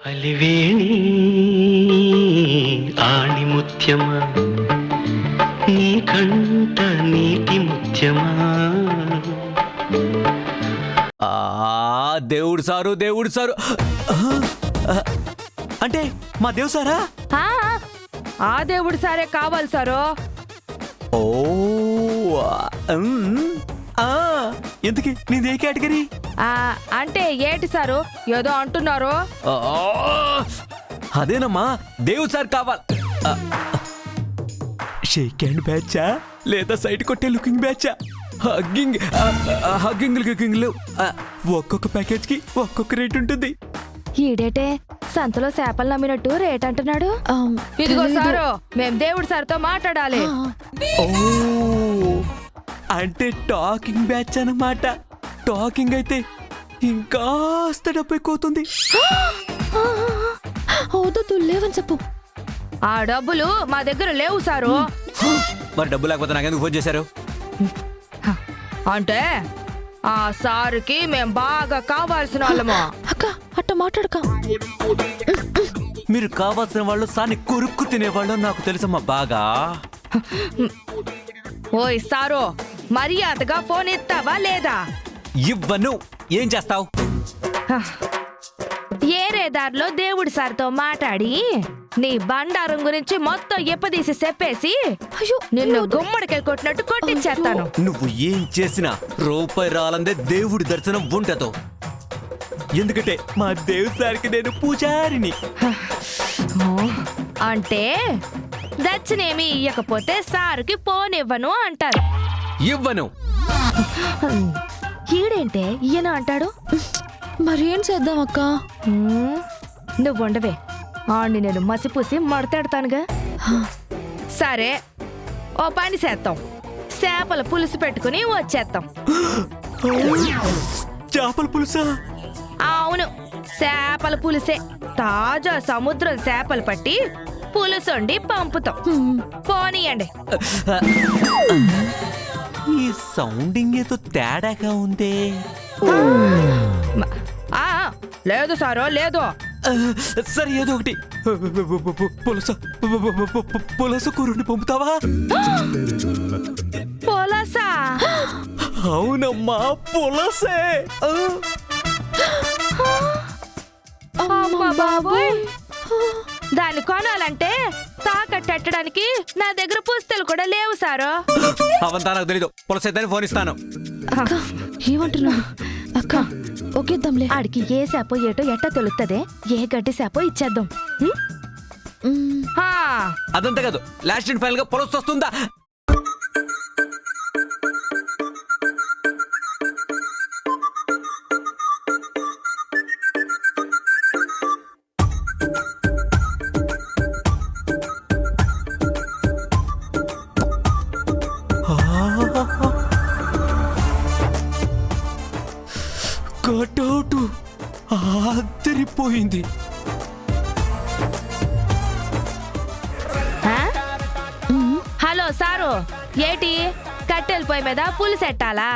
అలివేణి ఆణిముత్యమా నీ కంట నీటి ముత్యమా. దేవుడు సారు అంటే మా దేవు సారా? ఆ దేవుడు సారే కావాలి సారు. ఓ ఎందుకు నీదే కేటగిరీ? అంటే ఏంటి సారు ఏదో అంటున్నారు? అదేనమ్మా దేవుడు సార్ కావాలి. షేక్ హ్యాండ్ బ్యాచా లేదా సైడ్ కొట్టే లుకింగ్ బ్యాచా? హగ్గింగ్లు ఒక్కొక్క ప్యాకేజ్ కి ఒక్కొక్క రేట్ ఉంటుంది. ఈడేటే సంతలో చేపలు నమ్మినట్టు రేట్ అంటున్నాడు. ఇదిగో సారు మేం దేవుడు సార్తో మాట్లాడాలి. ఓ అంటే టాకింగ్ బ్యాచ్ అన్నమాట. టాకింగ్ అయితే ఇంకాస్త డబ్బు ఎక్కువవుతుంది. లేవని చెప్పు. ఆ డబ్బులు మా దగ్గర లేవు సారు. మరి డబ్బు లేకపోతే నాకెందుకు ఫోన్ చేశారు? అంటే ఆ సారుకి మేం బాగా కావాల్సిన వాళ్ళము. అక్క అట్ట మాట్లాడక. మీరు కావాల్సిన వాళ్ళు సాని కొరుక్కు తినేవాళ్ళు నాకు తెలుసమ్మా బాగా. ఓయ్ సారు మర్యాదగా ఫోన్ ఇస్తావా లేదా? ఇవ్వను. ఏం చేస్తావు? ఏరే దారిలో దేవుడి సార్తో మాట్లాడి నీ బండారం గురించి మొత్తం ఎప్పదీసి చెప్పేసి నిన్ను గుమ్మడికాయ కొట్టినట్టు కొట్టించేస్తాను. నువ్వు ఏం చేసినా రూపాయి రాలందే దేవుడి దర్శనం ఉండదు. ఎందుకంటే మా దేవుడి సార్కి నేను పూజారిని. అంటే దచ్చనేమి ఇయ్యకపోతే సారుకి ఫోన్ ఇవ్వను అంటారు. ఇవ్వను. ఈడేంటే ఈయన అంటాడు. మరేం చేద్దాం అక్క? నువ్వు ఉండవే ఆడిని నేను మసిపూసి మడతాడుతానుగా. సరే ఓ పని చేద్దాం. చేపల పులుసు పెట్టుకుని వచ్చేస్తాం. చేపల పులుసా? అవును చేపల పులుసే. తాజా సముద్రం చేపలు పట్టి పులుసు వండి పంపుతాం. పోనీయండి. ఈ సౌండింగ్ ఏదో తేడాగా ఉందే. లేదు సారో లేదు. సరే ఏదో ఒకటి పులస కూరని పంపుతావా? పులసా? అవునమ్మా పులసే. అమ్మా బాబోయ్, దాన్ని కొనాలంటే తాకట్టడానికి నా దగ్గర పుస్తలు కూడా లేవు సారు. అవంతా నాకు తెలీదు. పులస అయితే ఫోన్ ఇస్తాను. ఏమంటున్నా అక్క? ఒకేద్దాంలే. ఆడికి ఏ శాపో ఏటో ఎట్టా తెలుస్తుంది. ఏ గడ్డి శాపో ఇచ్చేద్దాం. అదంతా కాదు, లాస్ట్ అండ్ ఫైనల్ గా పులస వస్తుందా? కటౌట్ ఆదరిపోయింది. హలో సారు, ఏటి కట్టెల పొయ్యి మీద పులుసెట్టాలా?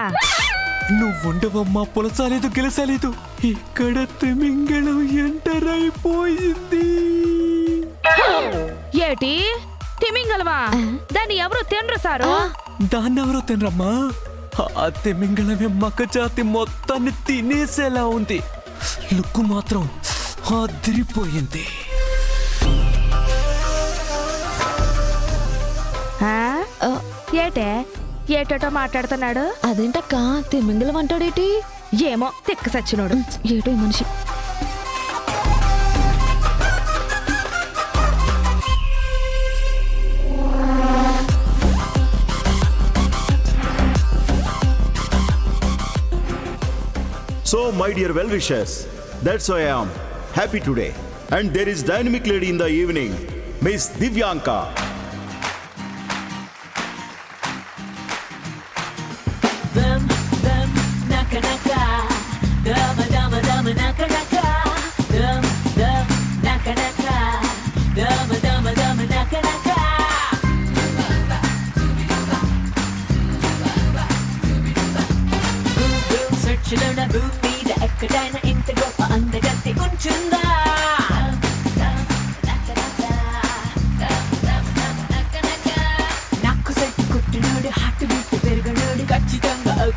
నువ్వుండవమ్మా, పులసాలేదు గెలసాలేదు. ఇక్కడ తిమింగళం ఎంటర్ అయిపోయింది. ఏటి తిమింగలమా? దాన్ని ఎవరు తినరు సారు. దాన్నెవరో తినరమ్మా. ఆ తిమింగళమే మగ జాతి మొత్తాన్ని తినేసేలా ఉంది. లుక్కు మాత్రం అదిరిపోయింది. ఏటే ఏటో మాట్లాడుతున్నాడు? అదేంటక్క తిమింగలం అంటాడేటి? ఏమో తిక్క సచ్చినోడు. ఏటో ఈ మనిషి. So, my dear well-wishers, that's why I am happy today. And there is dynamic lady in the evening, Miss Divyanka. ఎక్కడైనా ఇంత గొప్ప అందగత్తి ఉంచుందా?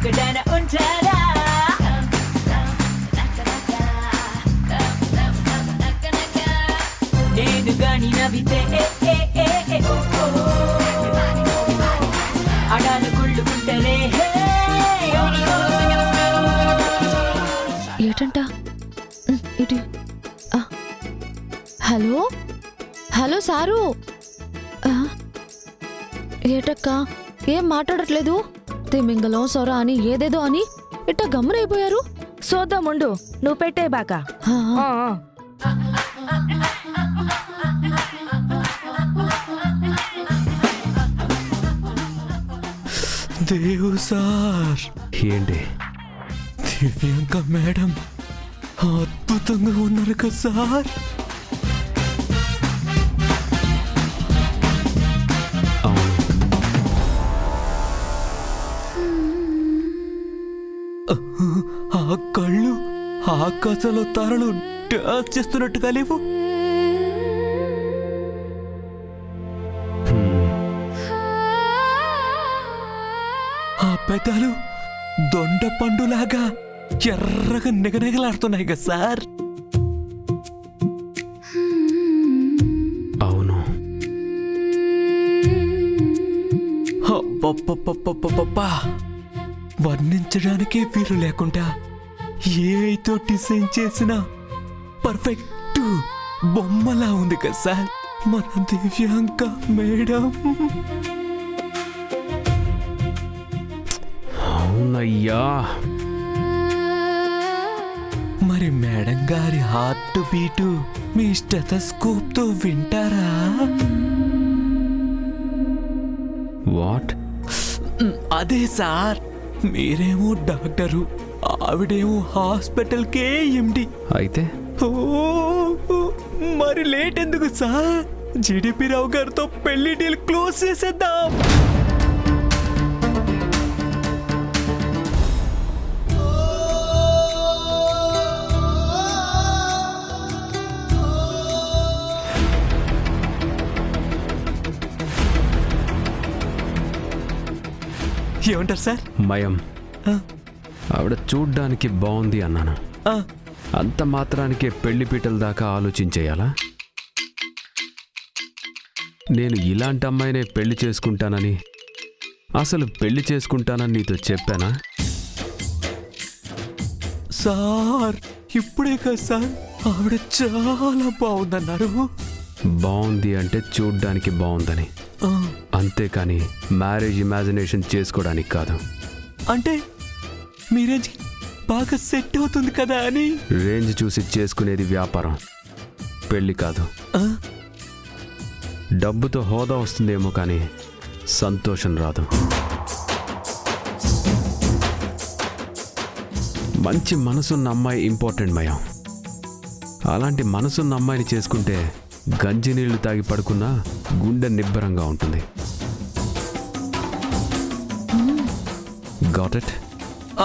ఎక్కడైనా ఉంటారా నేను గాని నవ్వితే అడాలు కుళ్ళుకుంటలే ఏటంట ఇటు ఆ. హలో హలో సారు ఆ. ఏటక్క ఏం మాట్లాడట్లేదు తిమింగలం సొర అని ఏదేదో అని ఇట్ట గమ్మునైపోయారు చూద్దాముండు నువ్వు పెట్టే బాక ఆ, దేవు సార్ ఏంటి? దివ్యాంక మేడం అద్భుతంగా ఉన్నారు కదా సార్. అవును, ఆ కళ్ళు ఆకాశంలో తారలు డాన్స్ చేస్తున్నట్టుగా లేవు. ఆ పెదాలు దొండ పండులాగా ఎర్రగా నిగనిగలాడుతున్నాయి కదా సార్. అవును. అబ్బబ్బబ్బబ్బబ్బబ్బా. వర్ణించడానికే వీలు లేకుండా ఏతో డిజైన్ చేసినా పర్ఫెక్ట్ బొమ్మలా ఉంది కదా సార్ మన దివ్యాంక మేడం. అవునయ్యా. మరి మేడం గారి హార్ట్ బీటు మీ స్టెథోస్కోప్ తో వింటారా? వాట్? అదే సార్, మీరేమో డాక్టరు, ఆవిడేమో హాస్పిటల్కే ఎండి. అయితే ఓ, మరి లేట్ ఎందుకు సార్? జిడిపి రావు గారితో పెళ్లి డీల్ క్లోజ్ చేసేద్దాం. ఏమంటారు సార్? మయం, ఆ, ఆవిడ చూడ్డానికి బాగుంది అన్నాను. ఆ, అంత మాత్రానికే పెళ్లి పీటల దాకా ఆలోచించేయాలా? నేను ఇలాంటి అమ్మాయినే పెళ్లి చేసుకుంటానని, అసలు పెళ్లి చేసుకుంటానని నీతో చెప్పానా? సార్ ఇప్పుడే కదా సార్ ఆవిడ చాలా బాగుందన్నారు. బాగుంది అంటే చూడ్డానికి బాగుందని, ఆ, అంతేకాని మ్యారేజ్ ఇమాజినేషన్ చేసుకోవడానికి కాదు. అంటే మీరేంజ్ బాగా సెట్ అవుతుంది కదా అని. రేంజ్ చూసి చేసుకునేది వ్యాపారం, పెళ్లి కాదు. ఆ, డబ్బుతో హోదా వస్తుందేమో కానీ సంతోషం రాదు. మంచి మనసున్న అమ్మాయి ఇంపార్టెంట్ మయం. అలాంటి మనసున్న అమ్మాయిని చేసుకుంటే గంజి నీళ్లు తాగి పడుకున్నా గుండె నిబ్బరంగా ఉంటుంది. Got it?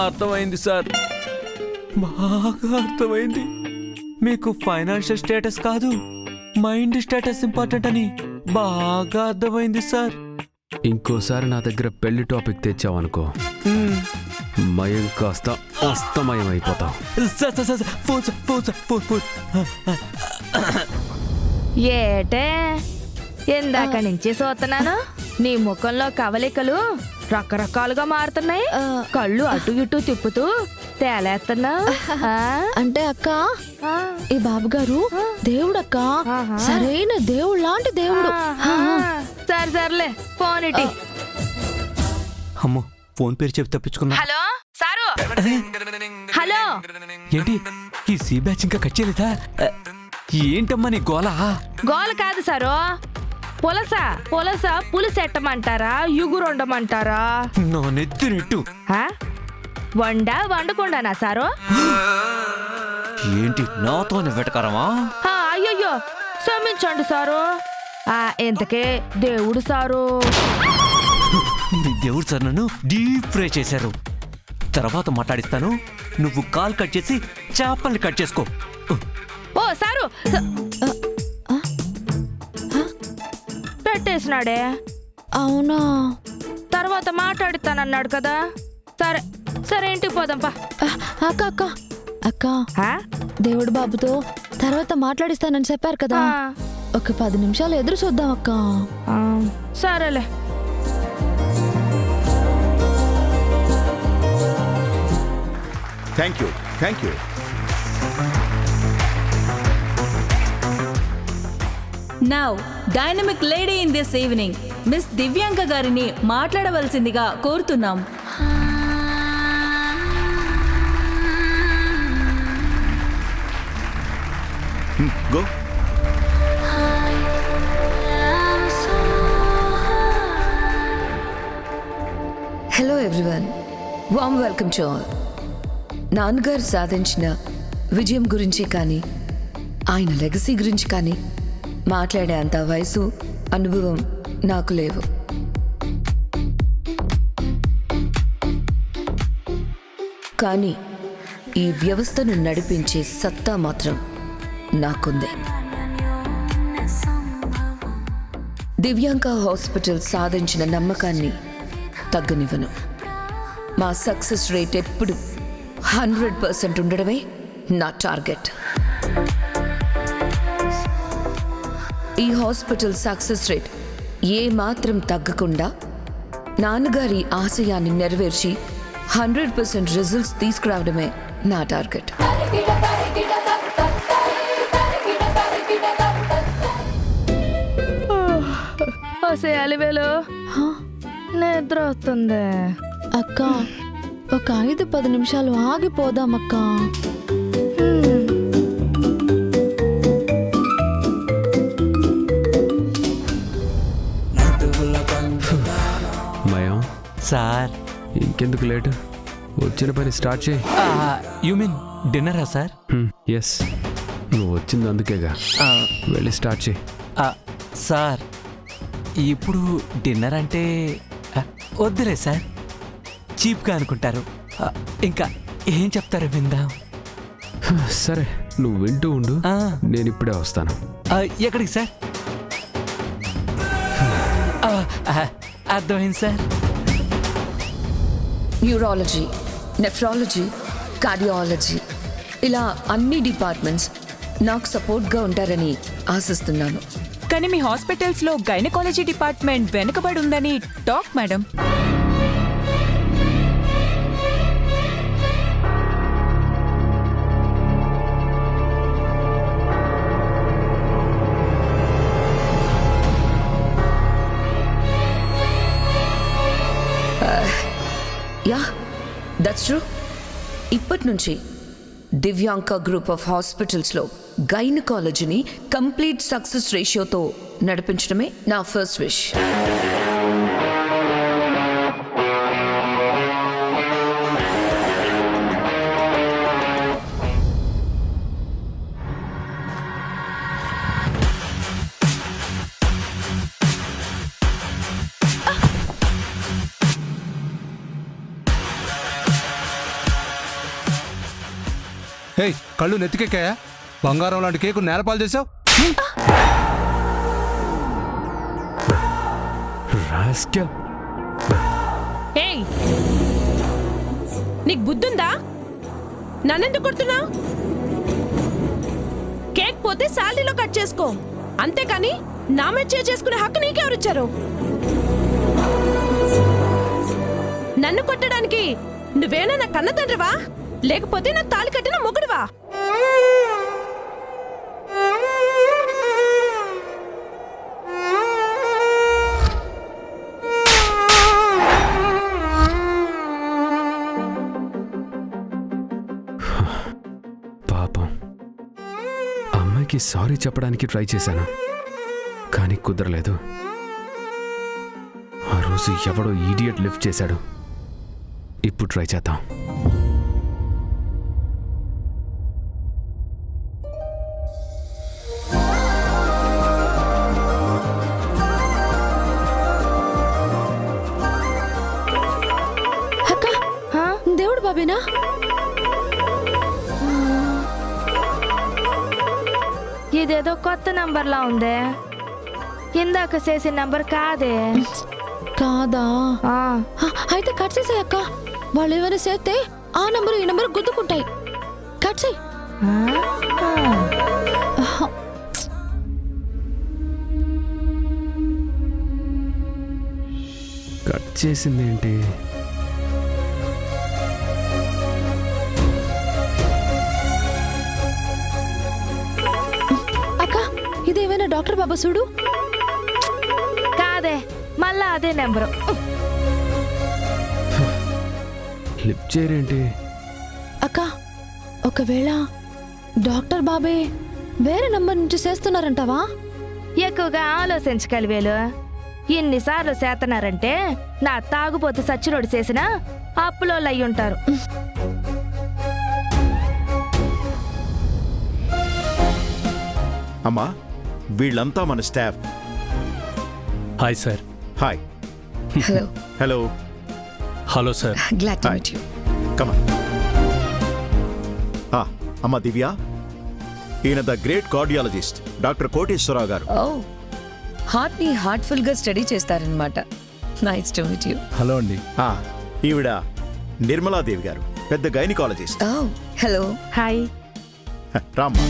అర్థమైంది సార్, బాగా అర్థమైంది. మీకు ఫైనాన్షియల్ స్టేటస్ కాదు మైండ్ స్టేటస్ ఇంపార్టెంట్ అని బాగా అర్థమైంది సార్. ఇంకోసారి నా దగ్గర పెళ్లి టాపిక్ తెచ్చావనుకో, మ్, మయం కాస్త అస్తమయం అయిపోతావు. Sir sir sir phone sir, phone sir, phone phone. ఏటే ఇందాక నుంచి చూస్తున్నాను నీ ముఖంలో కవలికలు రకరకాలుగా మారుతున్నాయి. కళ్ళు అటు ఇటు తిప్పుతూ తేలేస్తున్నావు. అంటే అక్క ఈ బాబు గారు దేవుడు అక్క, ఆహా. సరైన దేవుడు లాంటి దేవుడు. సరే సర్లే ఫోన్ ఇటీ. అమ్మో, ఫోన్ పేరు చెప్పి తప్పించుకున్నా. Hello sir, hello. ఏంటి ఈ సీ బ్యాచ్ ఇంకా కట్ చేయలేదా? ఏంటమ్మా నీ గోలా? గోల కాదు సారు, పులస పులస పులుసెట్టమంటారా ఇగురు వండమంటారా? నా నెత్తి నెట్టు. ఆ? వండకుండానా సారు? ఏంటి నాతోనే వెటకారమా? అయ్యయ్యో క్షమించండి సారు. ఇంతకే దేవుడు సారు. మీ దేవుడు సార్ నన్ను డీప్ ఫ్రై చేశారు. తర్వాత మాట్లాడిస్తాను, నువ్వు కాల్ కట్ చేసి చేపల్ని కట్ చేసుకో. ఓ సారు పెట్టేసినాడే. అవునా? తర్వాత మాట్లాడుతానన్నాడు కదా. సరే సరే ఇంటికి పోదాంపా. అక్క అక్క అక్క ఆ? దేవుడు బాబుతో తర్వాత మాట్లాడిస్తానని చెప్పారు కదా, ఆ, ఒక 10 నిమిషాలు ఎదురు చూద్దాం అక్క. ఆ, సరేలే. Thank you, thank you. Now dynamic lady in this evening miss Divyanka గారిని మాట్లాడవలసిందిగా కోరుతున్నాం. Go. Hello everyone, warm welcome to all. నాన్నగారు సాధించిన విజయం గురించి కానీ ఆయన లెగసీ గురించి కానీ మాట్లాడే అంత వయసు అనుభవం నాకు లేవు. కానీ ఈ వ్యవస్థను నడిపించే సత్తా మాత్రం నాకుంది. దివ్యాంక హాస్పిటల్ సాధించిన నమ్మకాన్ని తగ్గనివ్వను. మా సక్సెస్ రేట్ ఎప్పుడు 100% ఉండడమే నా టార్గెట్. ఈ హాస్పిటల్ సక్సెస్ రేట్ ఏ మాత్రం తగ్గకుండా నాన్నగారి ఆశయాన్ని నెరవేర్చి 100% రిజల్ట్స్ తీసుకురావడమే నా టార్గెట్. ఓసే అలివేలు, నిద్ర వస్తుంది. అక్క ఒక 5-10 నిమిషాలు ఆగిపోదాం అక్క. మయం, సార్ ఇంకెందుకు లేటు, వచ్చిన పని స్టార్ట్ చేయి. యు మీన్ డిన్నరా సార్? ఎస్, నువ్వు వచ్చింది అందుకేగా. వెళ్ళి స్టార్ట్ చేయి. సార్ ఇప్పుడు డిన్నర్ అంటే వద్దులే సార్, చీప్గా అనుకుంటారు. ఇంకా ఏం చెప్తారో విందాం. సరే, నువ్వు వింటూ ఉండు, ఆ. నేను ఇప్పుడే వస్తాను. ఎక్కడికి సార్? అర్థమైంది సార్. న్యూరాలజీ, నెఫ్రాలజీ, కార్డియాలజీ, ఇలా అన్ని డిపార్ట్మెంట్స్ నాకు సపోర్ట్గా ఉంటారని ఆశిస్తున్నాను. కానీ మీ హాస్పిటల్స్ లో గైనకాలజీ డిపార్ట్మెంట్ వెనుకబడి ఉందని talk madam. Yeah, that's true. ఇప్పటి నుంచి దివ్యాంక గ్రూప్ ఆఫ్ హాస్పిటల్స్లో గైనకాలజీని కంప్లీట్ సక్సెస్ రేషియోతో నడిపించడమే నా ఫస్ట్ విష్. హే, కళ్ళు నెత్తికెక్కాయా? బంగారం లాంటి కేకు నేలపాలు చేసావు. ఏయ్, నీకు బుద్ధుందా? నన్నెందుకు కొడుతున్నావు? కేక్ పోతే శాలరీలో కట్ చేసుకో, అంతేకాని నా మీద చేసుకునే హక్కు నీకెవరిచ్చారు? నన్ను కొట్టడానికి నువ్వేనా నా కన్న తండ్రివా, లేకపోతే నా తాళి కట్టిన మొగుడువా? పాపం, అమ్మాయికి సారీ చెప్పడానికి ట్రై చేశాను, కానీ కుదరలేదు. ఆ రోజు ఎవడో ఈడియట్ లిఫ్ట్ చేశాడు. ఇప్పుడు ట్రై చేద్దాం. అక్క దేవుడు బాబేనా? ఇదేదో కొత్త నంబర్లా ఉందే, ఇందాక చేసిన నంబర్ కాదే. కాదా? ఆ, అయితే కట్ చేసాయి అక్క. వాళ్ళు ఏమైనా చేస్తే ఆ నంబరు ఈ నంబరు గుద్దుకుంటాయి. కట్ చేయి. కట్ చేసిందేంటి? అక్క ఇదేమైనా డాక్టర్ బాబా చూడు. కాదే, మళ్ళా అదే నెంబరు. లిఫ్ట్ చేయరేంటి? అక్క ఒకవేళ డాక్టర్ బాబే వేరే నంబర్ నుంచి చేస్తున్నారంటావా? ఎక్కువగా ఆలోచించగలివేలు. ఇన్నిసార్లు చేతనారంటే నా తాగుబోతు సచ్చినోడు చేసిన అప్పులోళ్ళు అయ్యుంటారు. అమ్మా, వీళ్ళంతా మన staff. Hi sir. Hi. Hello. Hello. Hello sir. Glad to meet you. Come on. అమ్మా దివ్య, ఈయన the great cardiologist doctor Koteswararao గారు. ఓ, హార్ట్ ని హార్ట్ఫుల్ గా స్టడీ చేస్తారనమాట. Nice to meet you. Hello అండి. ఈవిడ నిర్మలాదేవి గారు, పెద్ద గైనకాలజిస్ట్. ఓ, హలో. హాయ్. రామ్మా.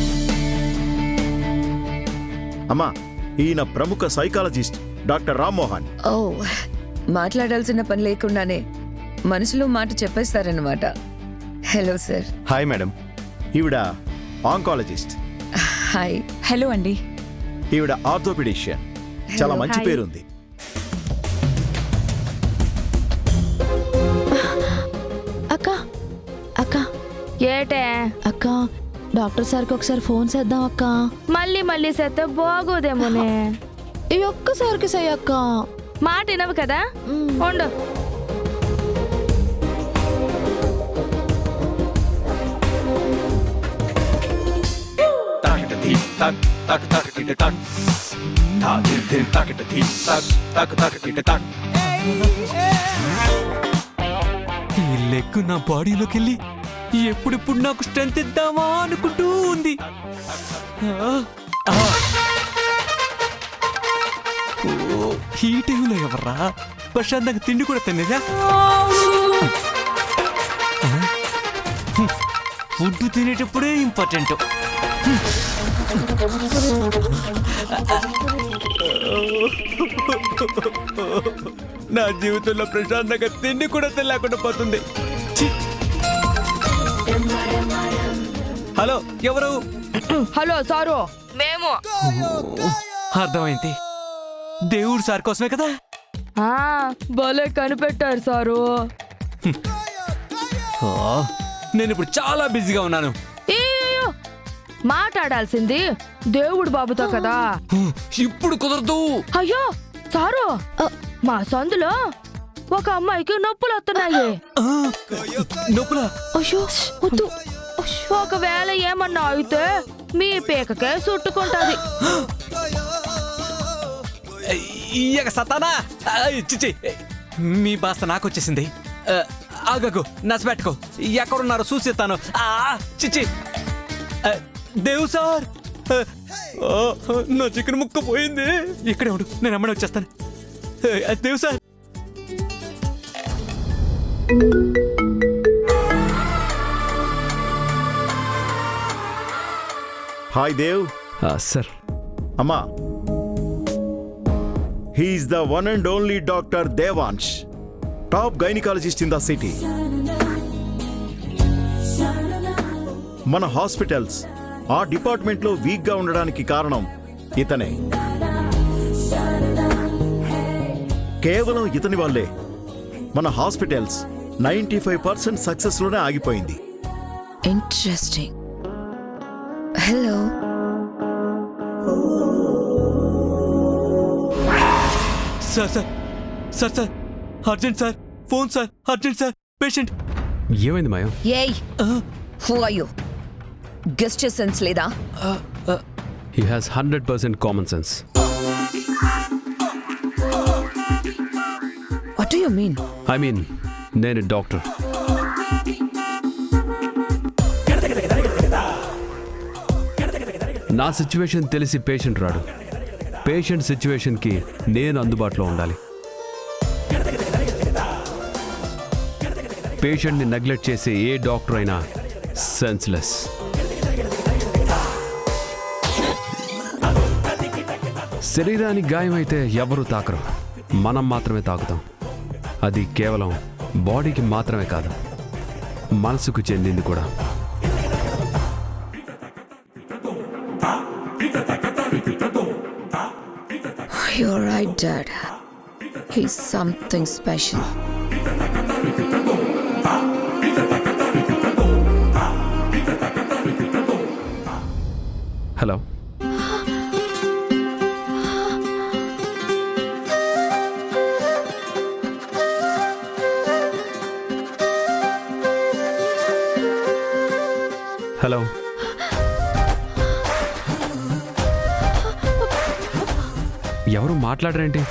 అమ్మా, ఈయన ప్రముఖ సైకాలజిస్ట్ డాక్టర్ రామ్మోహన్. ఓ, మాట్లాడాల్సిన పని లేకుండానే మనసులో మాట చెప్పేస్తారనమాట. Hello sir. Hi madam. ఈవిడ ఆంకాలజిస్ట్. హాయ్. హలో అండి. ఈవిడ ఆర్థోపెడిషియన్. చాలా మంచి హాయ్. పేరుంది. అక్క అక్క ఏటే అక్క డాక్టర్ సార్కి ఒకసారి ఫోన్ చేద్దాం అక్క. మళ్ళీ మళ్ళీ చేస్తే బాగోదేమోనే. ఈ ఒక్కసారికి సై అక్క. మాట వినవు కదా, ఉండు. ఈ లెగ్ నా బాడీలోకి వెళ్ళి ఎప్పుడెప్పుడు నాకు స్ట్రెంత్ ఇద్దామా అనుకుంటూ ఉంది. ఈ టైంలో ఎవర్రా ప్రశాంతంగా తిండి కూడా తినేదా? Food తినేటప్పుడే important. నా జీవితంలో ప్రశాంతంగా తిండి కూడా తినలేకుండా పోతుంది. ఛీ! హలో, ఎవరు? హలో సారు, మేము. అర్థమైంది, దేవుడు సార్ కోసమే కదా. భలే కనిపెట్టారు సారు. నేను ఇప్పుడు చాలా బిజీగా ఉన్నాను. ఏయ్యో, మాట్లాడాల్సింది దేవుడు బాబుతో కదా. ఇప్పుడు కుదరదు. అయ్యో సారు, మా సందులో ఒక అమ్మాయికి నొప్పులు వస్తున్నాయి. నొప్పులా? అయ్యో వద్దు. ఒకవేళ ఏమన్నా అయితే మీ పీకకే చుట్టుకుంటది. ఇయ్యక సతానా. చిచ్చి, మీ బాస్త నాకు వచ్చేసింది. ఆగకు, నచ్చబెట్టుకో. ఎక్కడున్నారో చూసేస్తాను. చిచ్చి. దేవు సార్, నా చికెన్ ముక్క పోయింది. ఇక్కడే ఉండు, నేను అమ్మని వచ్చేస్తాను. Dev sir. Hi Dev. Sir. అమ్మా, he's the one and only doctor Devansh, top gynaecologist in the city. మన హాస్పిటల్స్ ఆ డిపార్ట్మెంట్లో వీక్ గా ఉండడానికి కారణం ఇతనే. కేవలం ఇతని వల్లే మన హాస్పిటల్స్ 95% సక్సెస్ లోనే ఆగిపోయింది. Interesting. Hello. Sir sir sir sir urgent sir, phone sir, urgent sir, patient. ఏమైంది మాయం? ఏయ్, who are you? Guest sense లేదా? He has 100% common sense. What do you mean? I mean, నేను డాక్టర్. నా situation తెలిసి patient రాడు. Patient సిచ్యువేషన్కి నేను అందుబాటులో ఉండాలి. పేషెంట్ని నెగ్లెక్ట్ చేసే ఏ డాక్టర్ అయినా సెన్స్లెస్. శరీరానికి గాయమైతే ఎవరూ తాకరు, మనం మాత్రమే తాకుతాం. అది కేవలం బాడీకి మాత్రమే కాదు, మనసుకు చెందింది కూడా. You're right, Dad. He's something special. Hello, hello. ఎవరు మాట్లాడరేంటి?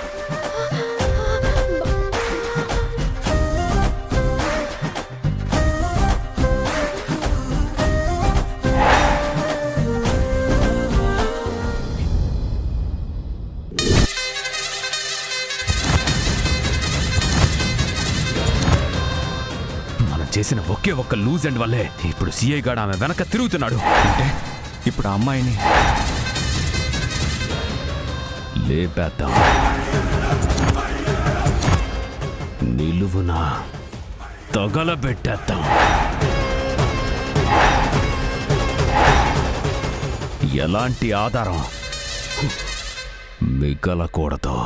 మనం చేసిన ఒకే ఒక్క లూజ్ ఎండ్ వల్లే ఇప్పుడు సిఐ గాడు ఆమె వెనక తిరుగుతున్నాడు. అంటే ఇప్పుడు ఆ అమ్మాయిని లేపేద్దాం, నిలువున తగలబెట్టేద్దాం. ఎలాంటి ఆధారం మిగలకూడదు.